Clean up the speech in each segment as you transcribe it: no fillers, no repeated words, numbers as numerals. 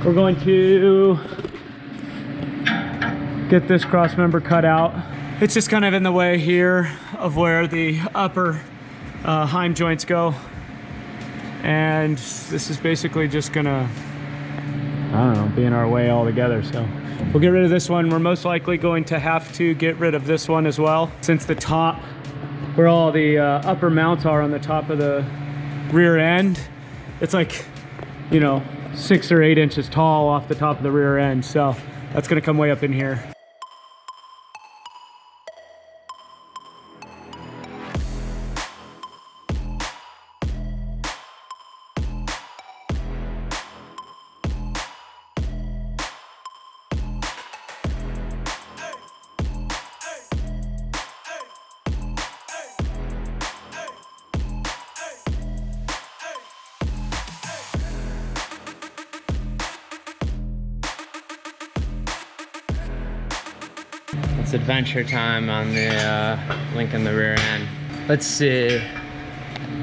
We're going to get this cross member cut out. It's just kind of in the way here of where the upper heim joints go. And this is basically just gonna, I don't know, be in our way altogether. So we'll get rid of this one. We're most likely going to have to get rid of this one as well, since the top, where all the upper mounts are on the top of the rear end, it's like, you know, 6 or 8 inches tall off the top of the rear end. So that's gonna come way up in here. It's adventure time on the link in the rear end. Let's see.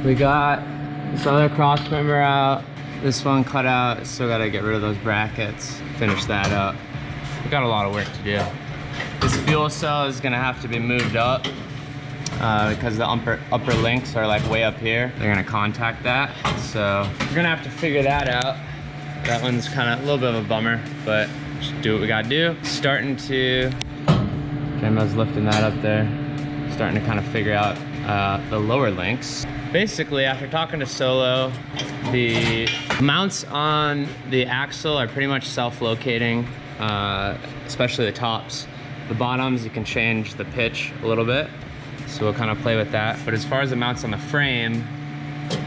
We got this other cross member out. This one cut out. Still got to get rid of those brackets. Finish that up. We got a lot of work to do. This fuel cell is gonna have to be moved up because the upper links are like way up here. They're gonna contact that. So we're gonna have to figure that out. That one's kind of a little bit of a bummer, but just do what we gotta do. Starting to, Jambo's lifting that up there. Starting to kind of figure out the lower links. Basically, after talking to Solo, the mounts on the axle are pretty much self-locating, especially the tops. The bottoms, you can change the pitch a little bit, so we'll kind of play with that. But as far as the mounts on the frame,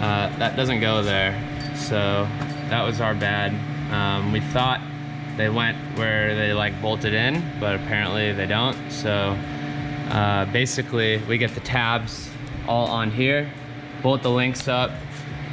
that doesn't go there, so that was our bad. We thought they went where they like bolted in, but apparently they don't. So basically we get the tabs all on here, bolt the links up,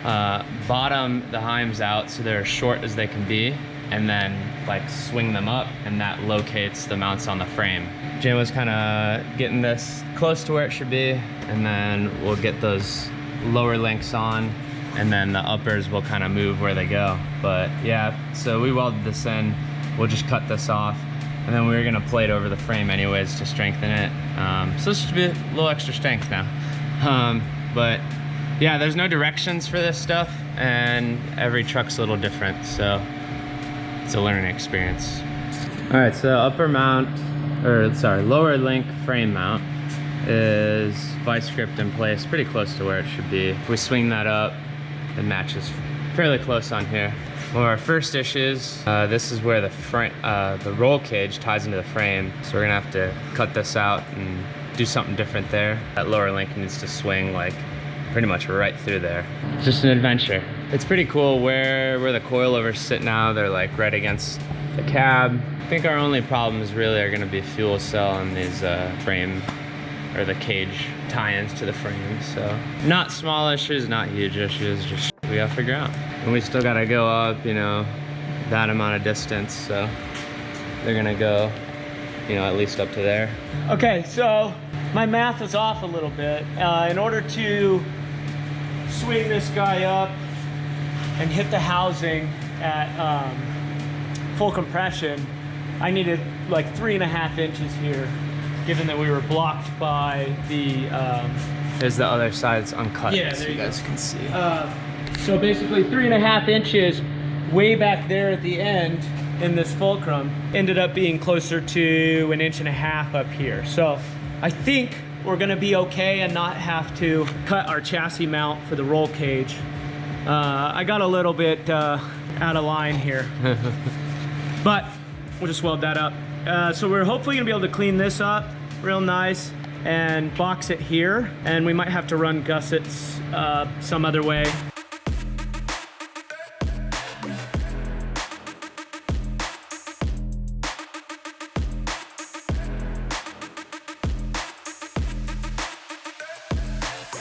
bottom the heims out so they're as short as they can be, and then like swing them up, and that locates the mounts on the frame. Jim was kind of getting this close to where it should be, and then we'll get those lower links on, and then the uppers will kind of move where they go. But yeah, so we welded this in. We'll just cut this off, and then we're gonna plate over the frame anyways to strengthen it. So this should be a little extra strength now. But yeah, there's no directions for this stuff, and every truck's a little different, so it's a learning experience. All right, so upper mount, or sorry, lower link frame mount is vice grip in place, pretty close to where it should be. If we swing that up, it matches fairly close on here. One of our first issues, this is where the roll cage ties into the frame, so we're gonna have to cut this out and do something different there. That lower link needs to swing like pretty much right through there. It's just an adventure. It's pretty cool where the coilovers sit now. They're like right against the cab. I think our only problems really are gonna be fuel cell and these frame, or the cage tie-ins to the frame. So not small issues, not huge issues, just we gotta figure out. And we still gotta go up, you know, that amount of distance, so they're gonna go, you know, at least up to there. Okay, so my math is off a little bit. In order to swing this guy up and hit the housing at full compression, I needed like 3.5 inches here, given that we were blocked by the... There's the other side, it's uncut, yeah, so you guys can see. So basically 3.5 inches way back there at the end in this fulcrum ended up being closer to 1.5 inches up here. So I think we're gonna be okay and not have to cut our chassis mount for the roll cage. I got a little bit out of line here, but we'll just weld that up. So we're hopefully gonna be able to clean this up real nice and box it here, and we might have to run gussets some other way.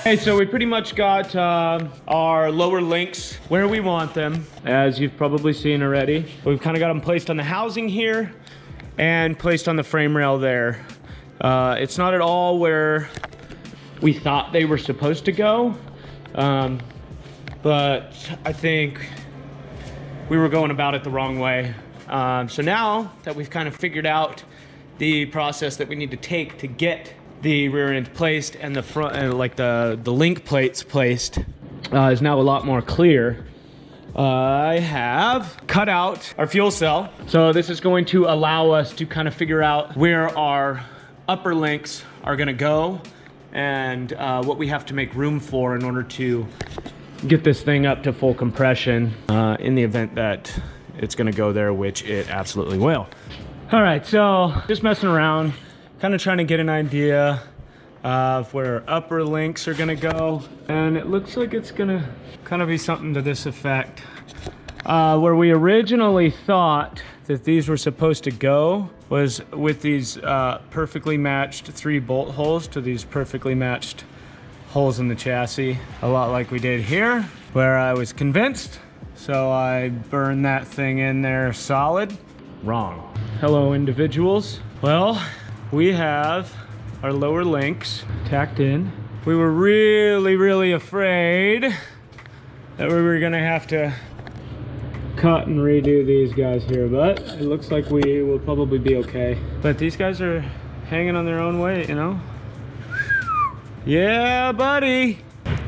Okay, so we pretty much got our lower links where we want them, as you've probably seen already. We've kind of got them placed on the housing here and placed on the frame rail there. It's not at all where we thought they were supposed to go, but I think we were going about it the wrong way. So now that we've kind of figured out the process that we need to take to get the rear end placed and the front, like the link plates placed, is now a lot more clear. I have cut out our fuel cell. So this is going to allow us to kind of figure out where our upper links are gonna go and what we have to make room for in order to get this thing up to full compression in the event that it's gonna go there, which it absolutely will. All right, so just messing around, kind of trying to get an idea of where upper links are gonna go. And it looks like it's gonna kind of be something to this effect. Where we originally thought that these were supposed to go was with these perfectly matched 3 bolt holes to these perfectly matched holes in the chassis. A lot like we did here, where I was convinced. So I burned that thing in there solid. Wrong. Hello, individuals. Well, we have our lower links tacked in. We were really afraid that we were gonna have to cut and redo these guys here, but it looks like we will probably be okay. But these guys are hanging on their own weight, you know? Yeah, buddy.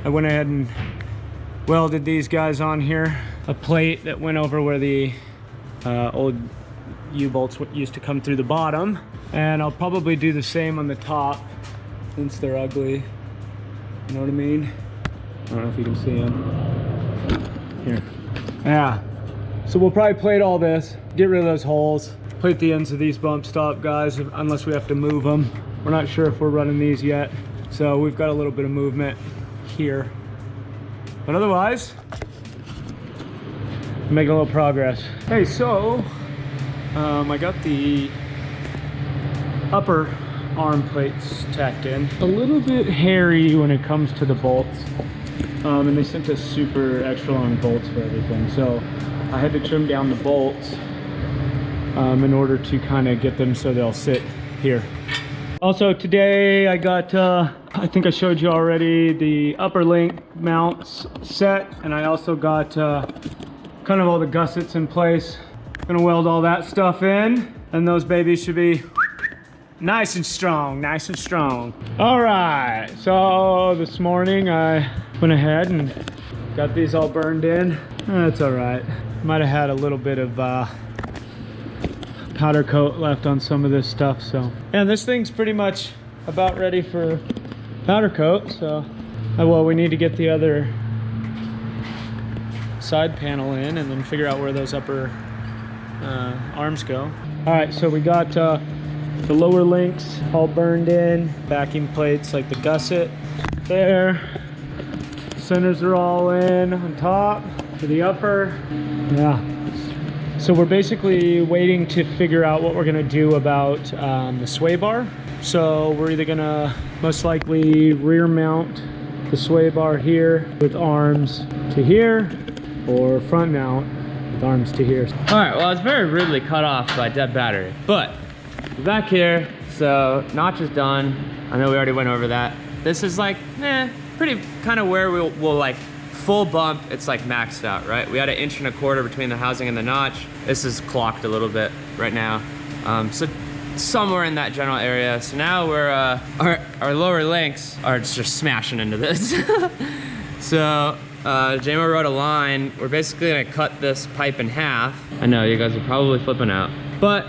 I went ahead and welded these guys on here. A plate that went over where the old U-bolts used to come through the bottom. And I'll probably do the same on the top since they're ugly. You know what I mean? I don't know if you can see them. Here. Yeah. So we'll probably plate all this, get rid of those holes, plate the ends of these bump stop guys, unless we have to move them. We're not sure if we're running these yet. So we've got a little bit of movement here. But otherwise, making a little progress. Hey, so I got the upper arm plates tacked in. A little bit hairy when it comes to the bolts. And they sent us super extra long bolts for everything. So I had to trim down the bolts in order to kind of get them so they'll sit here. Also today I got, I think I showed you already, the upper link mounts set. And I also got kind of all the gussets in place. Gonna weld all that stuff in, and those babies should be nice and strong, nice and strong. All right, so this morning I went ahead and got these all burned in. That's all right. Might have had a little bit of powder coat left on some of this stuff, so. And this thing's pretty much about ready for powder coat, so. Well, we need to get the other side panel in and then figure out where those upper arms go. All right, so we got the lower links all burned in, backing plates like the gusset there. Centers are all in on top for the upper. Yeah. So we're basically waiting to figure out what we're gonna do about the sway bar. So we're either gonna most likely rear mount the sway bar here with arms to here, or front mount with arms to here. All right, well, it's very rudely cut off by dead battery, but we're back here, so notch is done. I know we already went over that. This is like, pretty kind of where we'll like full bump, it's like maxed out, right? We had 1.25 inches between the housing and the notch. This is clocked a little bit right now. So somewhere in that general area. So now we're, our lower links are just smashing into this. So, JMO wrote a line. We're basically gonna cut this pipe in half. I know, you guys are probably flipping out. But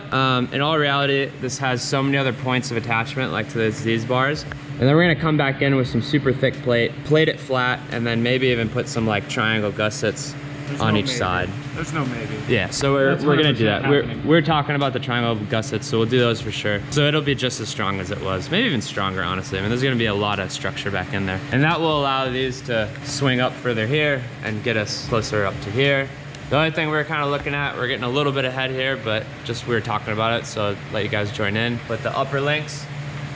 in all reality, this has so many other points of attachment, like to these bars. And then we're gonna come back in with some super thick plate it flat, and then maybe even put some like triangle gussets on each side. There's no maybe. Yeah, so we're gonna do that. We're talking about the triangle gussets, so we'll do those for sure. So it'll be just as strong as it was, maybe even stronger, honestly. I mean, there's gonna be a lot of structure back in there. And that will allow these to swing up further here and get us closer up to here. The only thing we're kind of looking at, we're getting a little bit ahead here, but just we were talking about it, so let you guys join in. But the upper links,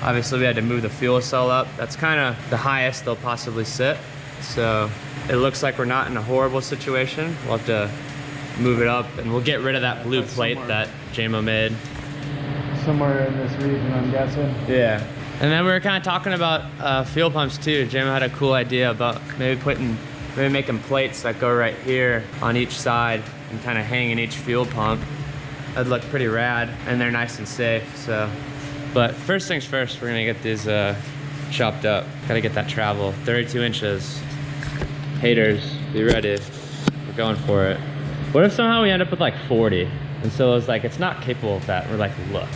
obviously we had to move the fuel cell up. That's kind of the highest they'll possibly sit. So it looks like we're not in a horrible situation. We'll have to move it up, and we'll get rid of that blue plate that JMO made. Somewhere in this region, I'm guessing. Yeah. And then we were kind of talking about fuel pumps too. JMO had a cool idea about maybe making plates that go right here on each side, and kind of hang in each fuel pump. That'd look pretty rad, and they're nice and safe, so. But first things first, we're gonna get these chopped up. Gotta get that travel, 32 inches. Haters, be ready. We're going for it. What if somehow we end up with like 40? And so it's like, it's not capable of that. We're like, look.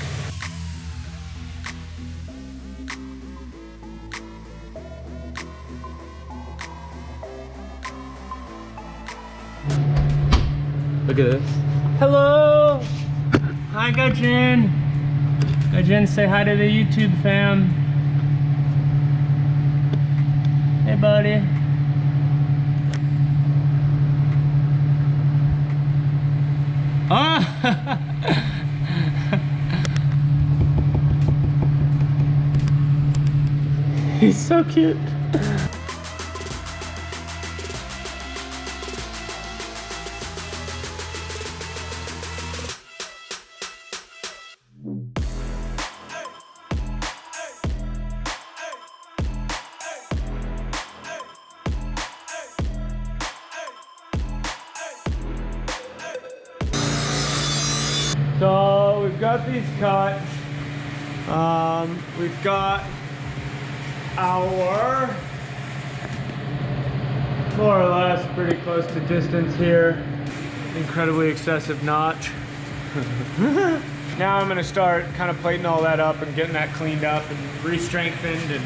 Look at this. Hello! Hi, Gajin. Gajin, say hi to the YouTube fam. Hey, buddy. Ah! He's so cute. So we've got these cut. We've got our more or less pretty close to distance here. Incredibly excessive notch. Now I'm gonna start kind of plating all that up and getting that cleaned up and re-strengthened, and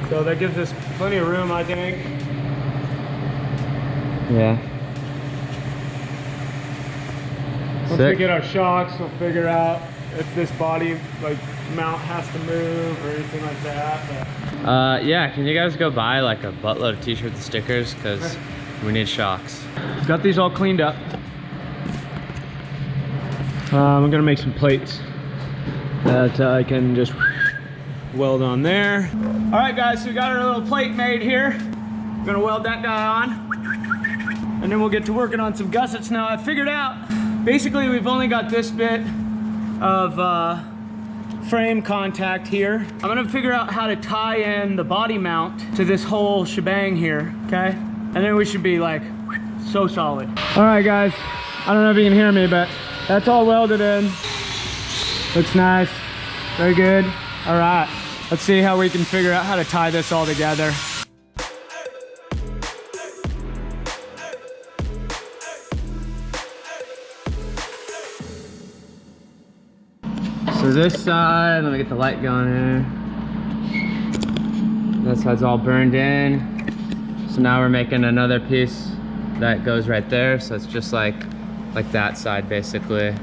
so that gives us plenty of room, I think. Yeah. Once we get our shocks, we'll figure out if this body like mount has to move or anything like that. But. Yeah, can you guys go buy like a buttload of t-shirts and stickers? Because we need shocks. Got these all cleaned up. I'm gonna make some plates that I can just weld on there. All right, guys, so we got our little plate made here. I'm gonna weld that guy on, and then we'll get to working on some gussets. Now, I figured out, basically, we've only got this bit of frame contact here. I'm gonna figure out how to tie in the body mount to this whole shebang here, okay? And then we should be like, so solid. All right, guys, I don't know if you can hear me, but that's all welded in. Looks nice, very good. All right, let's see how we can figure out how to tie this all together. So this side, let me get the light going here. That side's all burned in. So now we're making another piece that goes right there. So it's just like that side basically.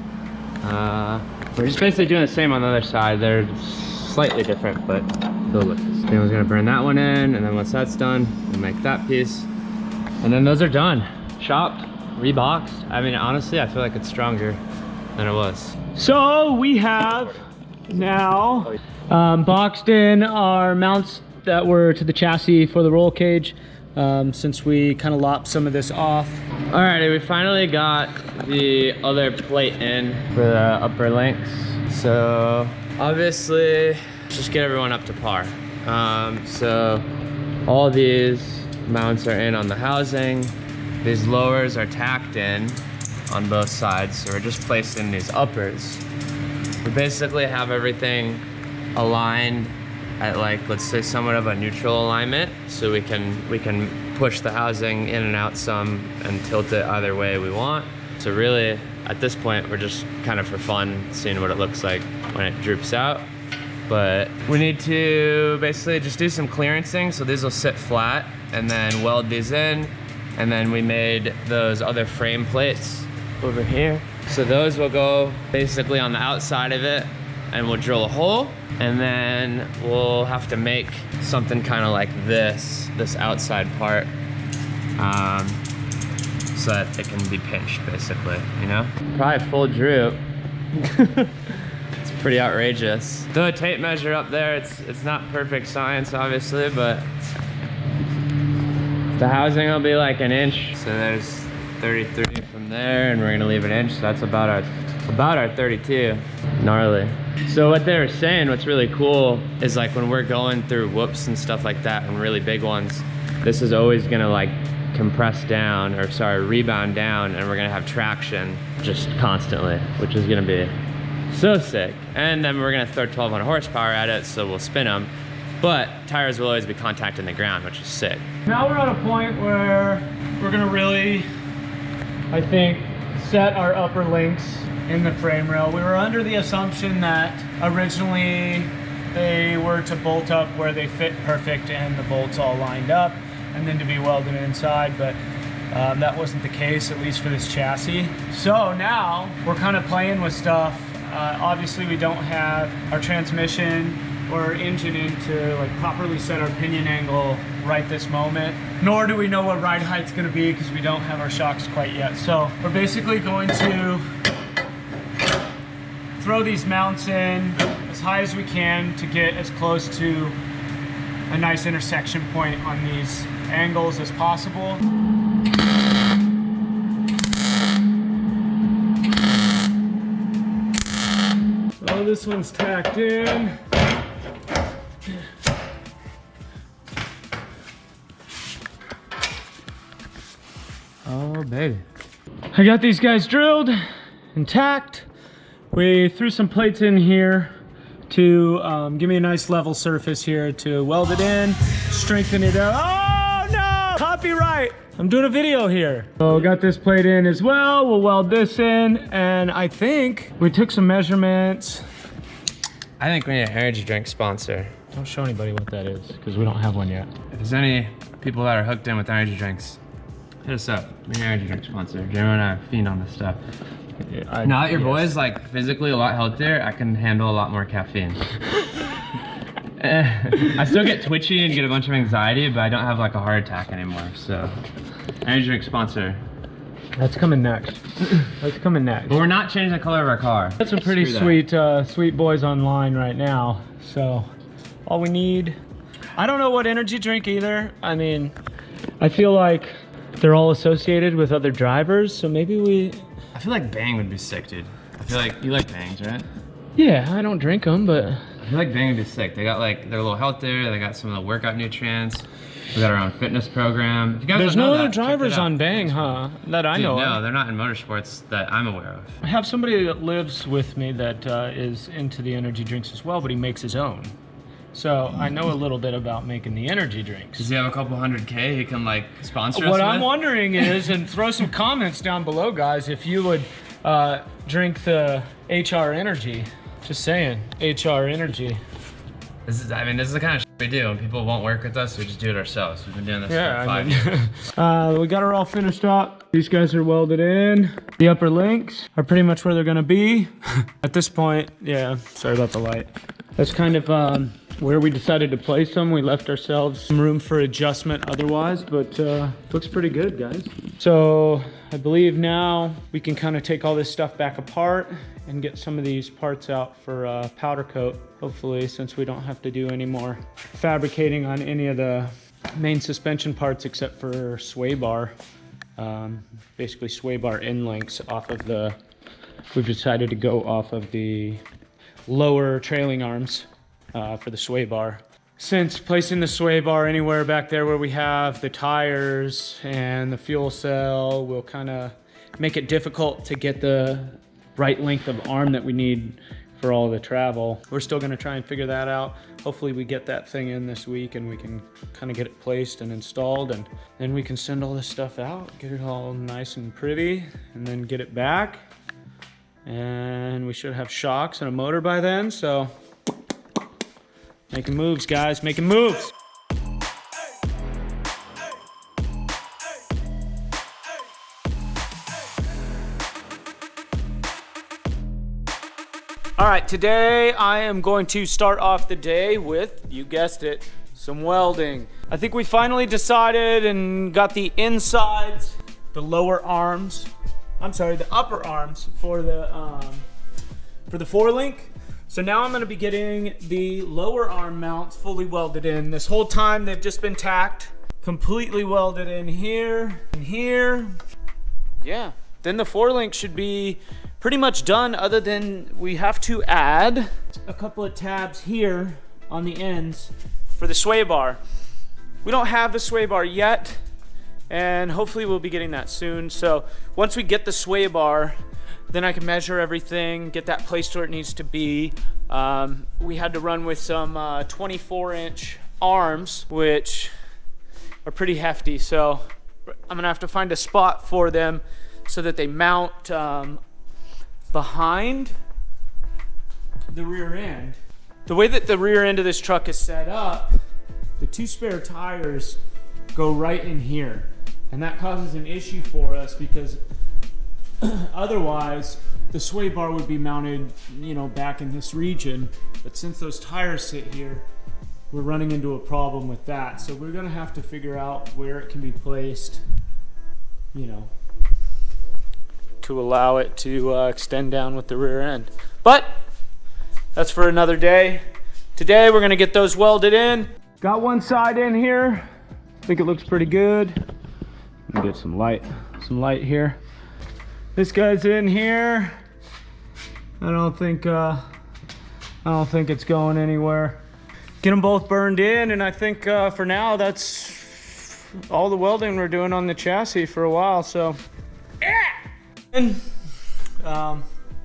We're just basically doing the same on the other side. They're slightly different, but they'll look this. Then we're gonna burn that one in, and then once that's done, we'll make that piece. And then those are done. Chopped, reboxed. I mean, honestly, I feel like it's stronger than it was. So we have now boxed in our mounts that were to the chassis for the roll cage, since we kind of lopped some of this off. Alrighty, we finally got the other plate in for the upper links. So obviously, just get everyone up to par. So all these mounts are in on the housing. These lowers are tacked in on both sides, so we're just placing these uppers. We basically have everything aligned at, like, let's say somewhat of a neutral alignment, so we can push the housing in and out some and tilt it either way we want. So really, at this point, we're just kind of for fun seeing what it looks like when it droops out. But we need to basically just do some clearancing, so these will sit flat, and then weld these in, and then we made those other frame plates over here. So those will go basically on the outside of it, and we'll drill a hole, and then we'll have to make something kind of like this outside part, so that it can be pinched basically, you know? Probably full droop. It's pretty outrageous. The tape measure up there, it's not perfect science obviously, but the housing will be like an inch. So there's 33 from there, and we're gonna leave an inch. So that's about our 32. Gnarly. So what they were saying, what's really cool is like when we're going through whoops and stuff like that, and really big ones, this is always gonna like compress down, or sorry, rebound down, and we're gonna have traction just constantly, which is gonna be so sick. And then we're gonna throw 1200 horsepower at it, so we'll spin them, but tires will always be contacting the ground, which is sick. Now we're at a point where we're gonna really, I think, set our upper links in the frame rail. We were under the assumption that originally they were to bolt up where they fit perfect and the bolts all lined up, and then to be welded inside, but that wasn't the case, at least for this chassis. So now we're kind of playing with stuff. Obviously we don't have our transmission or engine in to like properly set our pinion angle right this moment, nor do we know what ride height's gonna be because we don't have our shocks quite yet. So we're basically going to throw these mounts in as high as we can to get as close to a nice intersection point on these angles as possible. Oh, this one's tacked in. Oh, baby. I got these guys drilled and tacked. We threw some plates in here to give me a nice level surface here to weld it in, strengthen it up. Oh no! Copyright! I'm doing a video here. So got this plate in as well. We'll weld this in, and I think we took some measurements. I think we need an energy drink sponsor. Don't show anybody what that is, because we don't have one yet. If there's any people that are hooked in with energy drinks, hit us up. We're an energy drink sponsor. Jeremy and I are fiend on this stuff. Now that your boy's like physically a lot healthier, I can handle a lot more caffeine. I still get twitchy and get a bunch of anxiety, but I don't have like a heart attack anymore, so. Energy drink sponsor. That's coming next. That's coming next. But we're not changing the color of our car. That's some pretty sweet, sweet boys online right now. So all we need, I don't know what energy drink either. I mean, I feel like they're all associated with other drivers, so maybe we... I feel like Bang would be sick, dude. I feel like, you like Bangs, right? Yeah, I don't drink them, but... I feel like Bang would be sick. They got like, they're a little healthier, they got some of the workout nutrients. We got our own fitness program. If you guys There's don't know no other that, check drivers it out. on Bang, huh? That I Dude, know no, of. they're not in motorsports that I'm aware of. I have somebody that lives with me that is into the energy drinks as well, but he makes his own. So I know a little bit about making the energy drinks. Does he have a couple $100K he can like sponsor us What I'm with? wondering is, and throw some comments down below, guys, if you would drink the HR Energy. Just saying, HR Energy. This is the kind of shit we do. When people won't work with us, we just do it ourselves. We've been doing this Yeah, for 5 years. we got her all finished up. These guys are welded in. The upper links are pretty much where they're gonna be. At this point, yeah, sorry about the light. That's kind of where we decided to place them. We left ourselves some room for adjustment otherwise, but looks pretty good, guys. So I believe now we can kind of take all this stuff back apart and get some of these parts out for powder coat, hopefully, since we don't have to do any more fabricating on any of the main suspension parts except for sway bar. Basically sway bar end links off of the, we've decided to go off of the lower trailing arms for the sway bar. Since placing the sway bar anywhere back there where we have the tires and the fuel cell will kind of make it difficult to get the right length of arm that we need for all the travel. We're still gonna try and figure that out. Hopefully we get that thing in this week and we can kind of get it placed and installed, and then we can send all this stuff out, get it all nice and pretty, and then get it back. And we should have shocks and a motor by then, so making moves, guys, making moves. All right, today I am going to start off the day with, you guessed it, some welding. I think we finally decided and got the insides, the lower arms, I'm sorry, the upper arms for the forelink. So now I'm gonna be getting the lower arm mounts fully welded in. This whole time they've just been tacked, completely welded in here and here. Yeah, then the forelink should be pretty much done, other than we have to add a couple of tabs here on the ends for the sway bar. We don't have the sway bar yet, and hopefully we'll be getting that soon. So once we get the sway bar, then I can measure everything, get that placed where it needs to be. We had to run with some 24-inch arms, which are pretty hefty. So I'm gonna have to find a spot for them so that they mount behind the rear end. The way that the rear end of this truck is set up, the 2 spare tires go right in here. And that causes an issue for us because otherwise the sway bar would be mounted, you know, back in this region. But since those tires sit here, we're running into a problem with that. So we're gonna have to figure out where it can be placed, you know, to allow it to extend down with the rear end. But that's for another day. Today we're gonna get those welded in. Got one side in here. I think it looks pretty good. Let me get some light here. This guy's in here. I don't think it's going anywhere. Get them both burned in, and I think for now that's all the welding we're doing on the chassis for a while. So, and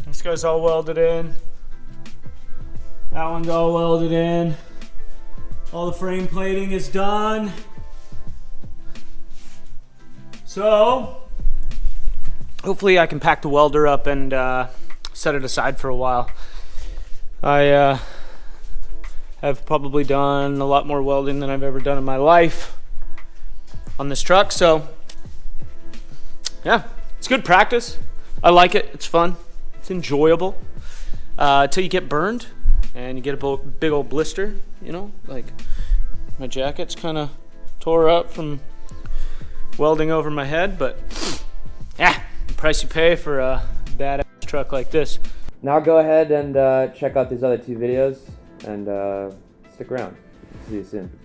this guy's all welded in. That one's all welded in. All the frame plating is done. So hopefully I can pack the welder up and set it aside for a while. I have probably done a lot more welding than I've ever done in my life on this truck. So yeah, it's good practice. I like it. It's fun. It's enjoyable until you get burned and you get a big old blister, you know, like my jacket's kind of tore up from welding over my head, but yeah, the price you pay for a badass truck like this. Now go ahead and check out these other 2 videos and stick around. See you soon.